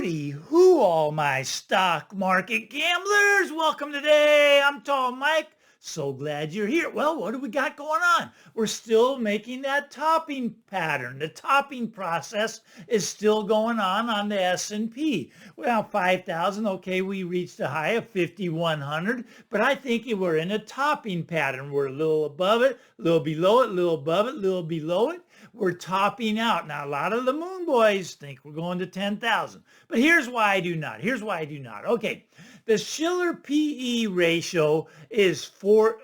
Hooty hoo, all my stock market gamblers. Welcome today. I'm Tall Mike. So glad you're here. Well, what do we got going on? We're still making that topping pattern. The topping process is still going on the S&P. Well, 5,000, okay, we reached a high of 5,100, but I think we're in a topping pattern. We're a little above it, a little below it, a little above it, a little below it. We're topping out. Now, a lot of the moon boys think we're going to 10,000. But here's why I do not. Okay, the Shiller PE ratio is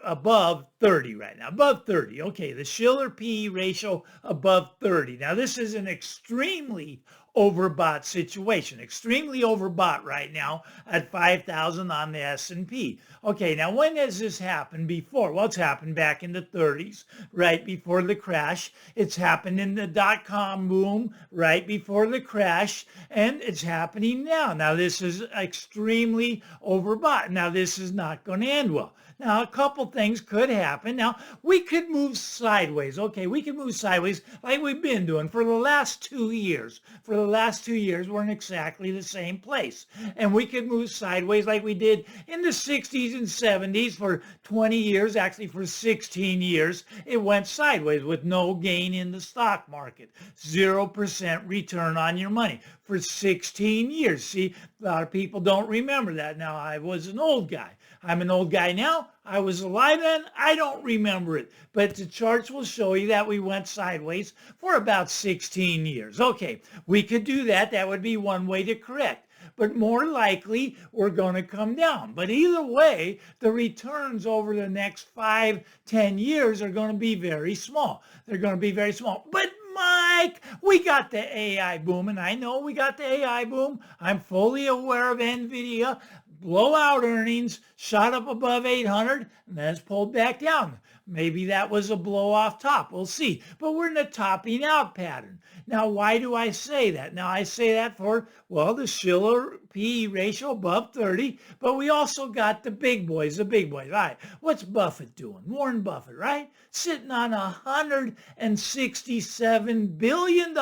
above 30 right now, above 30. Okay, the Shiller PE ratio above 30. Now, this is an extremely overbought situation, extremely overbought right now at 5,000 on the S&P. Okay, now when has this happened before? Well, it's happened back in the 30s, right before the crash. It's happened in the dot-com boom right before the crash, and it's happening now. Now, this is extremely overbought. Now, this is not going to end well. Now, a couple things could happen. Now, we could move sideways. Okay, we could move sideways like we've been doing for the last 2 years. For the last 2 years, we're in exactly the same place. And we could move sideways like we did in the 60s and 70s for 20 years, actually for 16 years. It went sideways with no gain in the stock market. 0% return on your money for 16 years. See, a lot of people don't remember that. Now, I was an old guy. I'm an old guy now. I was alive then. I don't remember it. But the charts will show you that we went sideways for about 16 years. Okay, we could do that. That would be one way to correct. But more likely, we're going to come down. But either way, the returns over the next 5, 10 years are going to be very small. They're going to be very small. But Mike, we got the AI boom, and I know we got the AI boom. I'm fully aware of NVIDIA. Blowout earnings, shot up above 800, and then it's pulled back down. Maybe that was a blow off top. We'll see. But we're in a topping out pattern. Now, why do I say that? Now, I say that for, well, the Shiller PE ratio above 30, but we also got the big boys, All right, what's Buffett doing? Warren Buffett, right? Sitting on $167 billion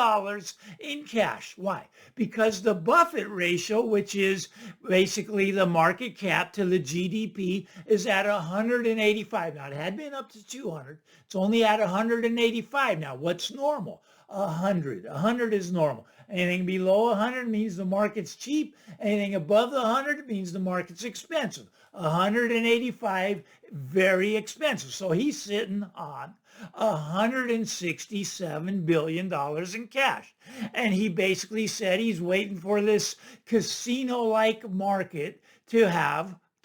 in cash. Why? Because the Buffett ratio, which is basically the market cap to the GDP, is at 185. Now, it had been up to 200. It's only at 185 now. What's normal? 100. 100 is normal. Anything below 100 means the market's cheap. Anything above the 100 means the market's expensive. 185, very expensive. So he's sitting on $167 billion in cash. And he basically said he's waiting for this casino-like market to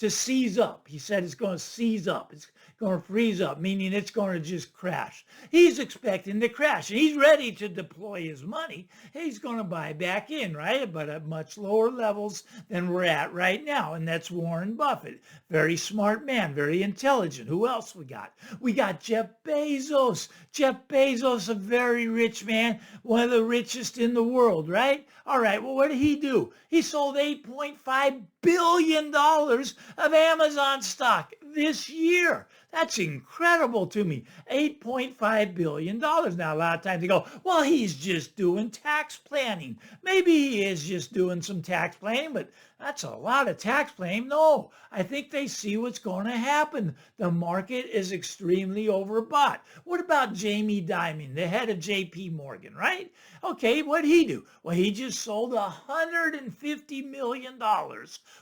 seize up. He said it's going to seize up. It's going to freeze up, meaning it's going to just crash. He's expecting to crash, and he's ready to deploy his money. He's going to buy back in, right? But at much lower levels than we're at right now, and that's Warren Buffett. Very smart man, very intelligent. Who else we got? We got Jeff Bezos. Jeff Bezos, a very rich man, one of the richest in the world, right? All right, well, what did he do? He sold $8.5 billion of Amazon stock this year. That's incredible to me. $8.5 billion. Now, a lot of times they go, well, he's just doing tax planning. Maybe he is just doing some tax planning, but that's a lot of tax planning. No, I think they see what's going to happen. The market is extremely overbought. What about Jamie Dimon, the head of JP Morgan, right? Okay, what'd he do? Well, he just sold $150 million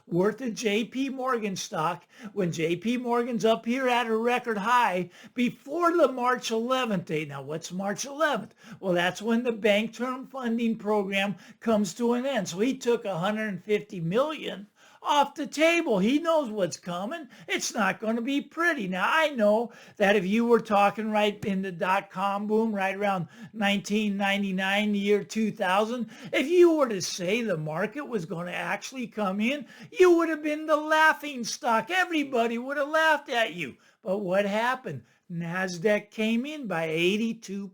worth of JP Morgan stock when JP Morgan's up here at a record high before the March 11th date. Now, what's March 11th? Well, that's when the bank term funding program comes to an end. So he took $150 million off the table. He knows what's coming. It's not going to be pretty. Now, I know that if you were talking right in the dot-com boom, right around 1999, the year 2000, if you were to say the market was going to actually come in, you would have been the laughing stock. Everybody would have laughed at you. But what happened? NASDAQ came in by 82%.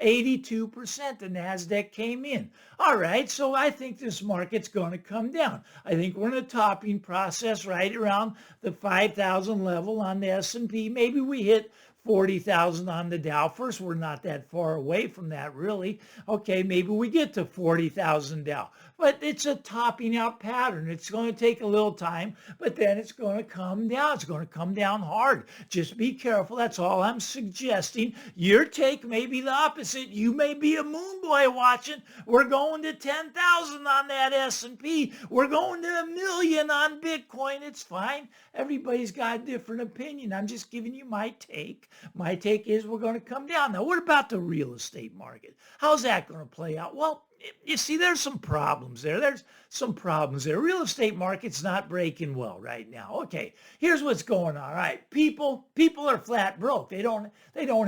82% the NASDAQ came in. All right, so I think this market's going to come down. I think we're in a topping process right around the 5,000 level on the S&P. Maybe we hit 40,000 on the Dow. First, we're not that far away from that, really. Okay, maybe we get to 40,000 Dow. But it's a topping out pattern. It's going to take a little time, but then it's going to come down. It's going to come down hard. Just be careful. That's all I'm suggesting. Your take may be the opposite. You may be a moon boy watching. We're going to 10,000 on that S&P. We're going to 1,000,000 on Bitcoin. It's fine. Everybody's got a different opinion. I'm just giving you my take. My take is we're going to come down. Now, what about the real estate market? How's that going to play out? Well, you see, there's some problems there. There's some problems there. Real estate market's not breaking well right now. Okay, here's what's going on. All right, people are flat broke. They don't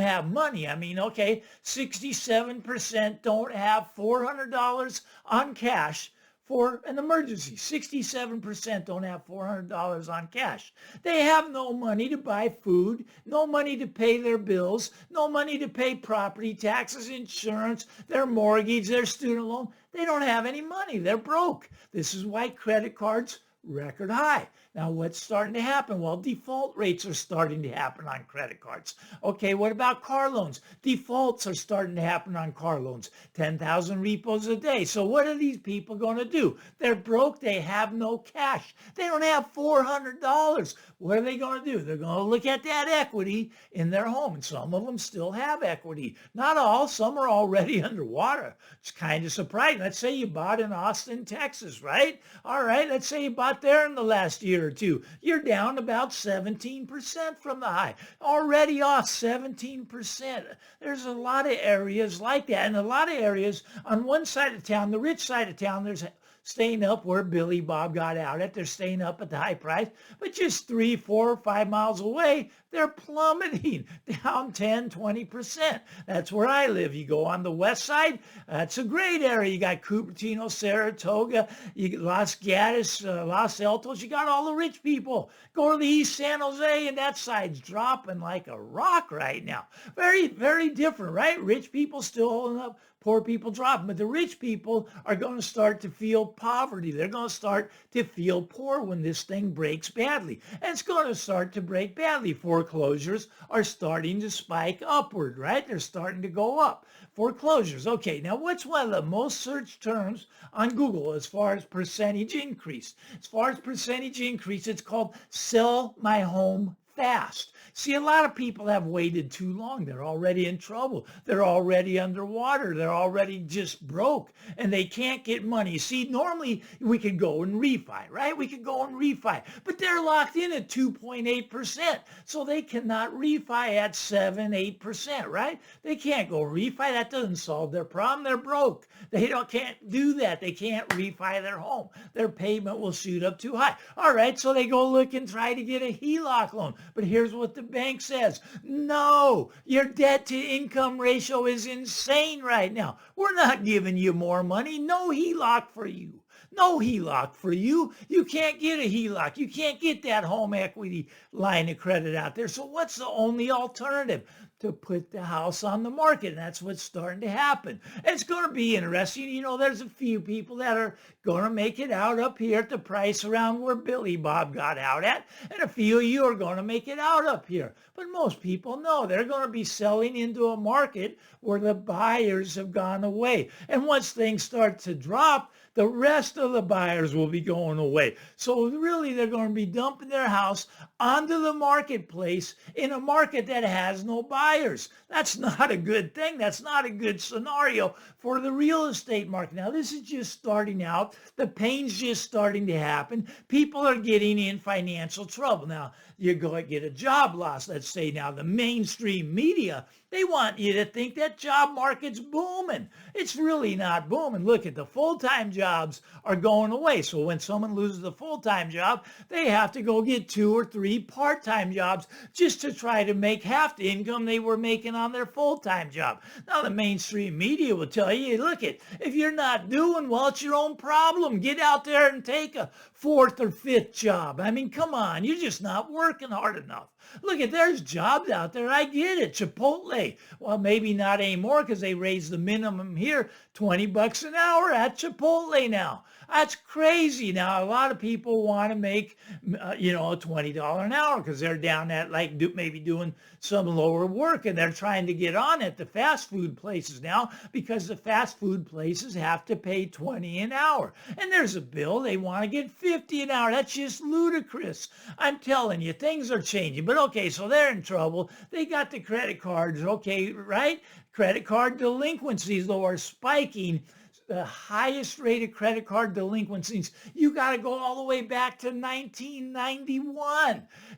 have money. I mean, okay, 67% don't have $400 on cash for an emergency. 67% don't have $400 on cash. They have no money to buy food, no money to pay their bills, no money to pay property taxes, insurance, their mortgage, their student loan. They don't have any money. They're broke. This is why credit cards record high. Now, what's starting to happen? Well, default rates are starting to happen on credit cards. Okay, what about car loans? Defaults are starting to happen on car loans. 10,000 repos a day. So what are these people going to do? They're broke. They have no cash. They don't have $400. What are they going to do? They're going to look at that equity in their home. And some of them still have equity. Not all. Some are already underwater. It's kind of surprising. Let's say you bought in Austin, Texas, right? All right, let's say you bought there in the last year or two. You're down about 17% from the high. Already off 17%. There's a lot of areas like that. And a lot of areas on one side of town, the rich side of town, there's staying up where Billy Bob got out at. They're staying up at the high price. But just 3, 4, 5 miles away, they're plummeting down 10, 20%. That's where I live. You go on the west side, that's a great area. You got Cupertino, Saratoga, you get Los Gatos, Los Altos. You got all the rich people. Go to the east, San Jose, and that side's dropping like a rock right now. Very, very different, right? Rich people still holding up. Poor people dropping. But the rich people are going to start to feel poverty. They're going to start to feel poor when this thing breaks badly. And it's going to start to break badly. Foreclosures are starting to spike upward, right? They're starting to go up. Foreclosures. Okay, now what's one of the most searched terms on Google as far as percentage increase? As far as percentage increase, it's called sell my home fast. See, a lot of people have waited too long. They're already in trouble. They're already underwater. They're already just broke, and they can't get money. See, normally we could go and refi, right? We could go and refi, but they're locked in at 2.8%, so they cannot refi at 7, 8%, right? They can't go refi. That doesn't solve their problem. They're broke. Can't do that. They can't refi their home. Their payment will shoot up too high. All right, so they go look and try to get a HELOC loan. But here's what the bank says. No, your debt to income ratio is insane right now. We're not giving you more money. No HELOC for you. No HELOC for you. You can't get a HELOC. You can't get that home equity line of credit out there. So what's the only alternative? To put the house on the market. And that's what's starting to happen. It's going to be interesting. You know, there's a few people that are going to make it out up here at the price around where Billy Bob got out at. And a few of you are going to make it out up here. But most people know they're going to be selling into a market where the buyers have gone away. And once things start to drop, the rest of the buyers will be going away. So really, they're going to be dumping their house onto the marketplace in a market that has no buyers. That's not a good thing. That's not a good scenario for the real estate market. Now, this is just starting out. The pain's just starting to happen. People are getting in financial trouble. Now, you're going to get a job loss. Let's say now the mainstream media, they want you to think that job market's booming. It's really not booming. Look at the full-time jobs are going away. So when someone loses a full-time job, they have to go get 2 or 3 part-time jobs just to try to make half the income they were making on their full-time job. Now the mainstream media will tell you, look it, if you're not doing well, it's your own problem. Get out there and take a 4th or 5th job. I mean, come on, you're just not working hard enough. Look at, there's jobs out there. I get it. Chipotle. Well, maybe not anymore because they raised the minimum here 20 bucks an hour at Chipotle now. That's crazy. Now, a lot of people want to make, $20 an hour because they're down at like maybe doing some lower work and they're trying to get on at the fast food places now because the fast food places have to pay 20 an hour. And there's a bill, they want to get 50 an hour. That's just ludicrous. I'm telling you, things are changing. But okay, so they're in trouble. They got the credit cards, okay, right? Credit card delinquencies, though, are spiking. The highest rate of credit card delinquencies. You got to go all the way back to 1991.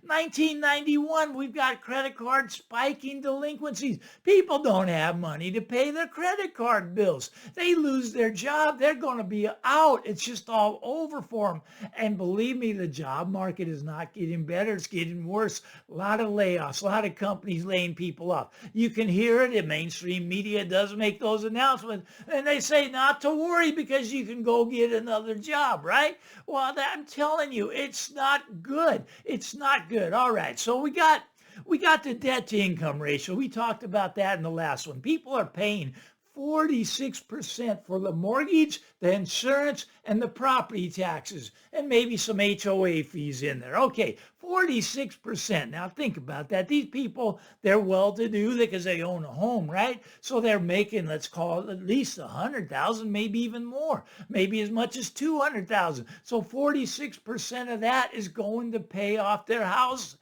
1991, we've got credit card spiking delinquencies. People don't have money to pay their credit card bills. They lose their job. They're going to be out. It's just all over for them. And believe me, the job market is not getting better. It's getting worse. A lot of layoffs, a lot of companies laying people off. You can hear it. The mainstream media does make those announcements. And they say not to worry because you can go get another job, right? Well, I'm telling you, it's not good. It's not good. All right. So we got the debt to income ratio. We talked about that in the last one. People are paying 46% for the mortgage, the insurance, and the property taxes, and maybe some HOA fees in there. Okay, 46%. Now think about that. These people, they're well-to-do because they own a home, right? So they're making, let's call it at least 100,000, maybe even more, maybe as much as 200,000. So 46% of that is going to pay off their house,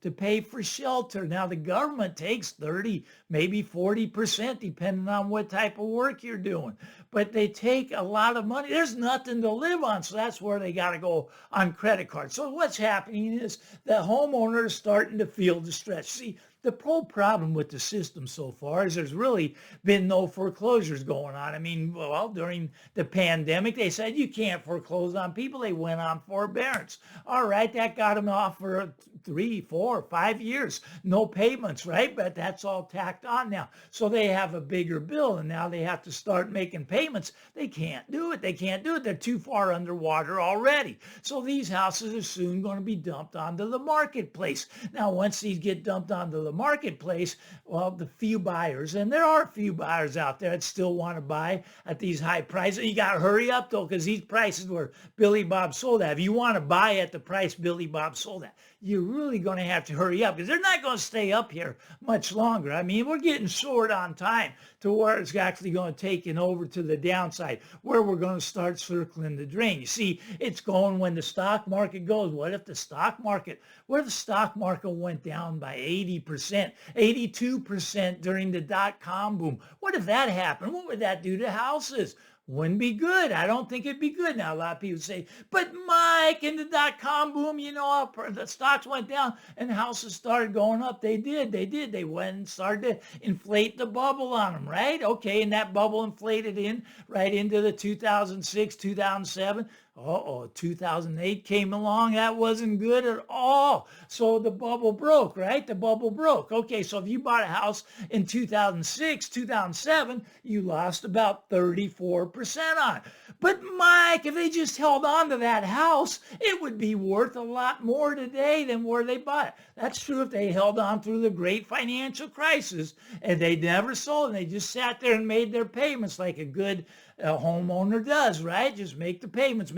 to pay for shelter. Now the government takes 30, maybe 40%, depending on what type of work you're doing. But they take a lot of money. There's nothing to live on, so that's where they got to go on credit cards. So what's happening is the homeowner is starting to feel the stretch. See, the whole problem with the system so far is there's really been no foreclosures going on. I mean, well, during the pandemic, they said you can't foreclose on people. They went on forbearance. All right, that got them off for 3, 4, 5 years. No payments, right? But that's all tacked on now. So they have a bigger bill, and now they have to start making payments. They can't do it. They can't do it. They're too far underwater already. So these houses are soon going to be dumped onto the marketplace. Now, once these get dumped onto the marketplace, well, the few buyers, and there are a few buyers out there that still want to buy at these high prices. You got to hurry up, though, because these prices were Billy Bob sold at. If you want to buy at the price Billy Bob sold at, you're really going to have to hurry up because they're not going to stay up here much longer. I mean, we're getting short on time to where it's actually going to take it over to the downside, where we're going to start circling the drain. You see, it's going when the stock market goes. What if the stock market went down by 80%, 82% during the dot-com boom? What if that happened? What would that do to houses? Wouldn't be good. I don't think it'd be good. Now, a lot of people say, but Mike, in the dot-com boom, the stocks went down and houses started going up. They did. They went and started to inflate the bubble on them, right? Okay, and that bubble inflated right into the 2006, 2007. 2008 came along. That wasn't good at all. So the bubble broke, right? The bubble broke. Okay, so if you bought a house in 2006, 2007, you lost about 34% on it. But Mike, if they just held on to that house, it would be worth a lot more today than where they bought it. That's true if they held on through the great financial crisis and they never sold and they just sat there and made their payments like a good homeowner does, right? Just make the payments.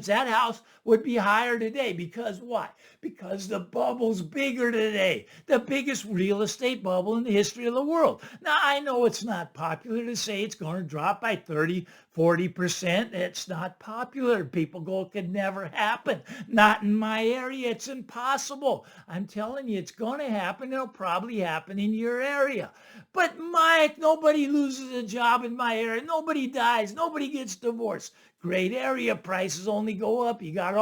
That house would be higher today. Because what? Because the bubble's bigger today. The biggest real estate bubble in the history of the world. Now, I know it's not popular to say it's going to drop by 30, 40%. It's not popular. People go, it could never happen. Not in my area. It's impossible. I'm telling you, it's going to happen. It'll probably happen in your area. But Mike, nobody loses a job in my area. Nobody dies. Nobody gets divorced. Great area, prices only go up. You got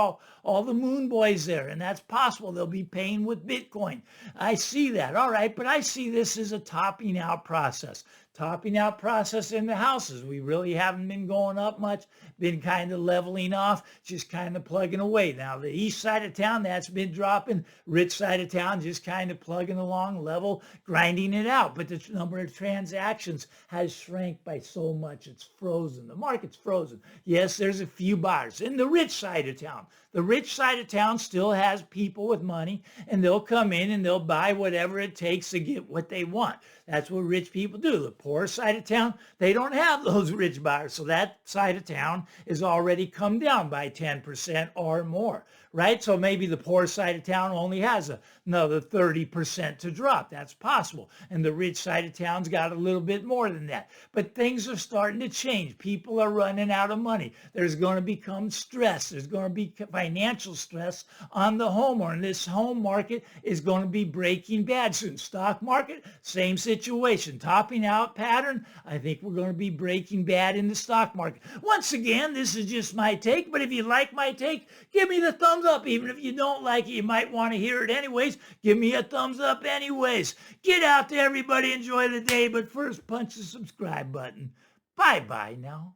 all the moon boys there, and that's possible. They'll be paying with Bitcoin. I see that. All right, but I see this as a topping out process. Topping out process in the houses. We really haven't been going up much, been kind of leveling off, just kind of plugging away. Now, the east side of town, that's been dropping. Rich side of town, just kind of plugging along, level, grinding it out. But the number of transactions has shrank by so much. It's frozen. The market's frozen. Yes, there's a few buyers. In the rich side of town, the rich side of town still has people with money, and they'll come in and they'll buy whatever it takes to get what they want. That's what rich people do. The poor side of town, they don't have those rich buyers. So that side of town is already come down by 10% or more, right? So maybe the poor side of town only has another 30% to drop. That's possible. And the rich side of town's got a little bit more than that. But things are starting to change. People are running out of money. There's going to become stress. There's going to be financial stress on the homeowner. And this home market is going to be breaking bad soon. Stock market, same situation. Topping out pattern, I think we're going to be breaking bad in the stock market. Once again, this is just my take, but if you like my take, give me the thumbs up. Even if you don't like it, you might want to hear it anyways. Give me a thumbs up anyways. Get out there, everybody. Enjoy the day, but first punch the subscribe button. Bye-bye now.